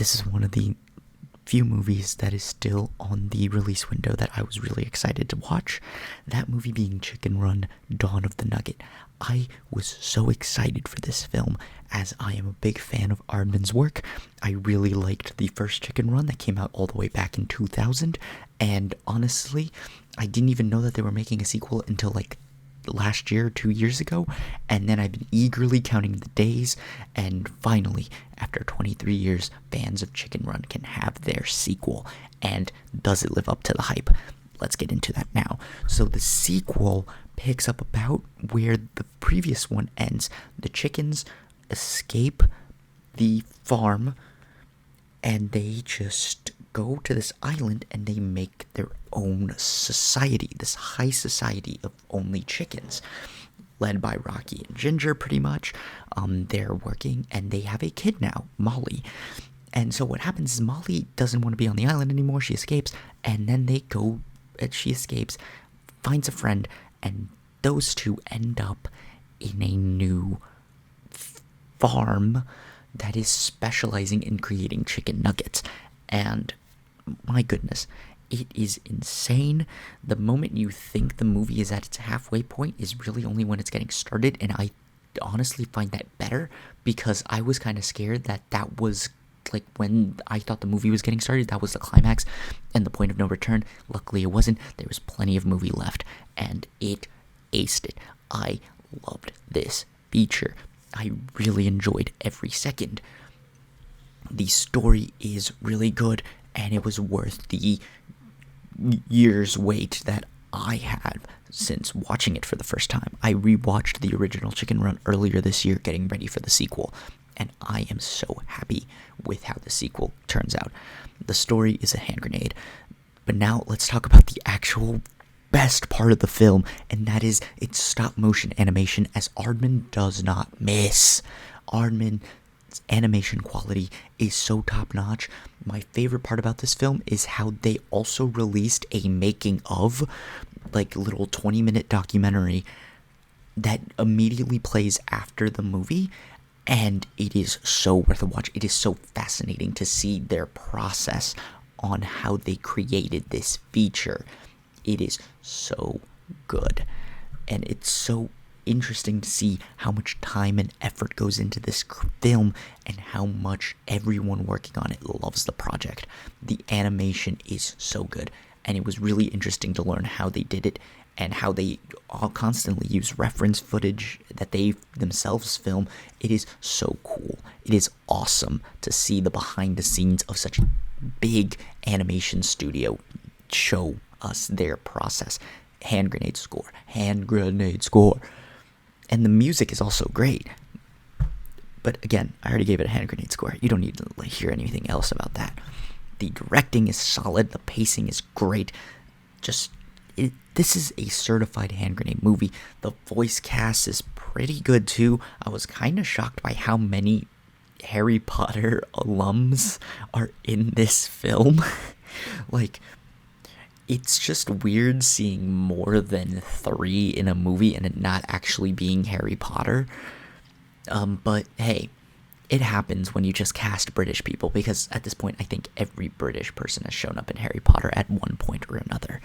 this is one of the few movies that is still on the release window that I was really excited to watch. That movie being Chicken Run: Dawn of the Nugget. I was so excited for this film as I am a big fan of Aardman's work. I really liked the first Chicken Run that came out all the way back in 2000, and honestly, I didn't even know that they were making a sequel until like last year, 2 years ago, and then I've been eagerly counting the days, and finally, after 23 years, fans of Chicken Run can have their sequel. And does it live up to the hype? Let's get into that now. So the sequel picks up about where the previous one ends. The chickens escape the farm and they just go to this island and they make their own society, this high society of only chickens, led by Rocky and Ginger, pretty much. They're working and they have a kid now, Molly. And so what happens is Molly doesn't want to be on the island anymore. She escapes, and then she escapes, finds a friend, and those two end up in a new farm that is specializing in creating chicken nuggets. And my goodness, it is insane. The moment you think the movie is at its halfway point is really only when it's getting started, and I honestly find that better because I was kind of scared that was like when I thought the movie was getting started, that was the climax and the point of no return. Luckily it wasn't. There was plenty of movie left, and it aced it. I loved this feature. I really enjoyed every second. The story is really good, and it was worth the years wait that I had since watching it for the first time. I rewatched the original Chicken Run earlier this year, getting ready for the sequel, and I am so happy with how the sequel turns out. The story is a hand grenade, but now let's talk about the actual best part of the film, and that is its stop motion animation, as Aardman does not miss. Aardman's animation quality is so top notch. My favorite part about this film is how they also released a making of, like, little 20-minute documentary that immediately plays after the movie, and it is so worth a watch. It is so fascinating to see their process on how they created this feature. It is so good, and it's so interesting to see how much time and effort goes into this film and how much everyone working on it loves the project. The animation is so good, and it was really interesting to learn how they did it and how they all constantly use reference footage that they themselves film. It is so cool. It is awesome to see the behind the scenes of such a big animation studio show us their process. Hand grenade score. And the music is also great. But again, I already gave it a hand grenade score. You don't need to hear anything else about that. The directing is solid. The pacing is great. This is a certified hand grenade movie. The voice cast is pretty good too. I was kind of shocked by how many Harry Potter alums are in this film. Like, it's just weird seeing more than 3 in a movie and it not actually being Harry Potter. But hey, it happens when you just cast British people, because at this point I think every British person has shown up in Harry Potter at one point or another.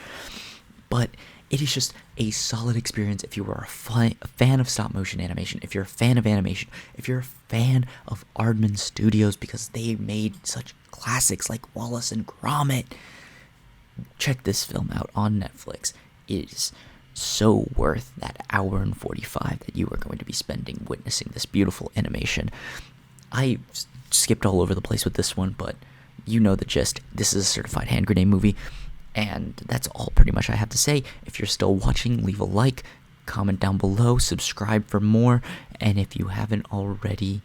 But it is just a solid experience if you are a fan of stop motion animation, if you're a fan of animation, if you're a fan of Aardman Studios because they made such classics like Wallace and Gromit. Check this film out on Netflix. It is so worth that hour and 45 that you are going to be spending witnessing this beautiful animation. I skipped all over the place with this one, but you know the gist. This is a certified hand grenade movie, and that's all pretty much I have to say. If you're still watching, leave a like, comment down below, subscribe for more, and if you haven't already,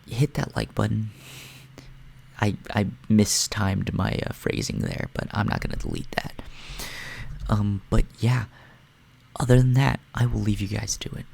hit that like button. I mistimed my phrasing there, but I'm not going to delete that. But yeah, other than that, I will leave you guys to it.